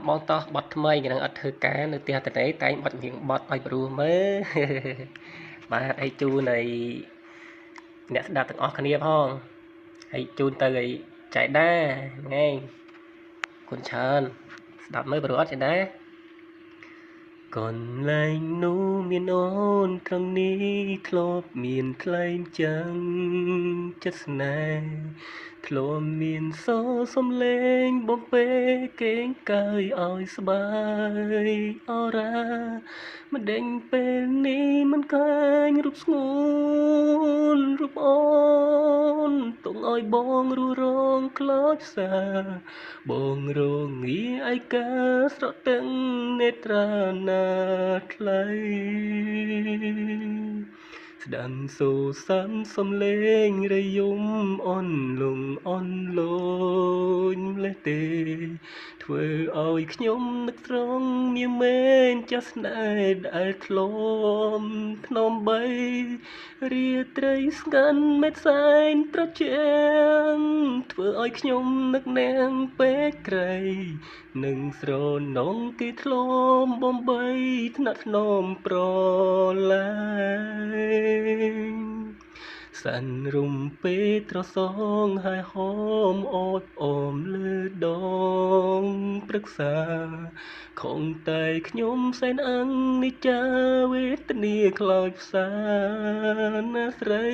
បងតោះបត់ថ្មីនឹងអត់ធ្វើការនៅផ្ទះតនេះតែងបត់រៀងបត់ឲ្យព្រោះមើលបាទឲ្យជូនឲ្យអ្នកស្ដាប់ទាំងអស់គ្នាផងហើយជូនទៅឲ្យចៃដាហ្នឹងគុណច្រើនស្ដាប់មើលព្រោះអត់ចៃដាកន្លែងនោះមានអូនត្រង់នេះធ្លាប់មានថ្លែងចឹងចិត្តស្នេហ៍ធ្លាប់មានសំឡេងបំពេគេងកាយឲ្យស្បាយអរ៉ាមិនដេញពេលនេះមិនឃើញរូបស្ងួនរូបអូនទុំឲ្យបងរੂរងខ្លោចសាបងរងងាឯកាស្រក់ទាំងនេត្រាណាថ្លៃស្ដាំសូសាំសំឡេងរយំអន់លងអន់លូចម្លេះទេធ្វើឲ្យខ្ញុំនឹកត្រង់មានមែនចាស់ស្នេហ៍ដែលធ្លាប់ធ្នមបីរាត្រីស្ងាត់មេតសែនត្រជាក់ធ្វើឲ្យខ្ញុំនឹកនាងពេកក្រៃនឹងស្រនងគេធ្លាប់បំបីថ្នាក់ធ្នមប្រឡាយសាន់រុំពេត្រសងហើយហោមអូតអូមលើដងព្រឹក្សាខំតែខ្ញុំសែនអង្និច្ចាវេទនាខ្លោចផ្សាណាស្រី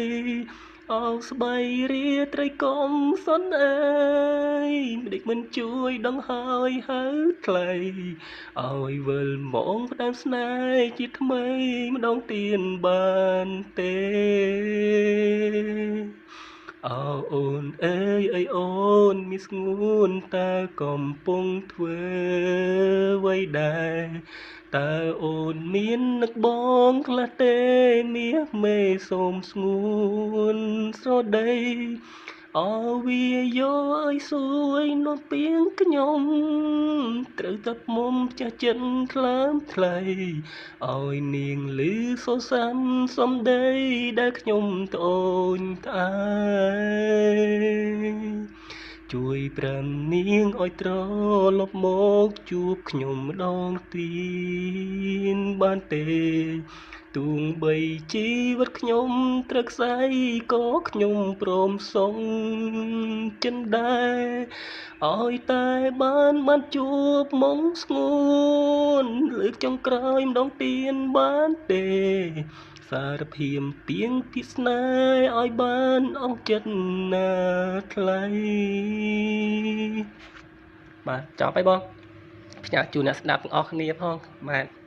អោស្បៃរាត្រីកុំសនអើយមិនដេចមិនជួយដងហើយហៅថ្លៃឲ្យវិលមកផ្ដើមស្នេហ៍ជាថ្មីម្ដងទៀតបានទេអូនអើយអើយអូនមានស្ងួនតើកំពុងធ្វើអ្វីដែរតើអូនមាននឹកបងខ្លះទេមាសមេសូមស្ងួនស្រដីអើវាយោអើយសួយនោះពីងខ្ញុំត្រូវតែមុំចាស់ចិត្តថ្លើមថ្លៃឲ្យនាងឮសូសាំសំដីដែលខ្ញុំត្អូញត្អែជួយប្រាំនាងឲ្យត្រឡប់មកជួបខ្ញុំម្ដងទៀតបានទេទូងបីជីវិតខ្ញុំត្រូវខ្សែក៏ខ្ញុំព្រមសងចិនដែរឲ្យតែបានជួបមុំស្ងួនលើកចុងក្រោយម្ដងទៀតបានទេសារភាពពីងពីស្នេហ៍ឲ្យបានអស់ចិត្តណាថ្លៃបាទចប់ហើយបងផ្ញើជូនអ្នកស្ដាប់ទាំងអស់គ្នាផងបាទ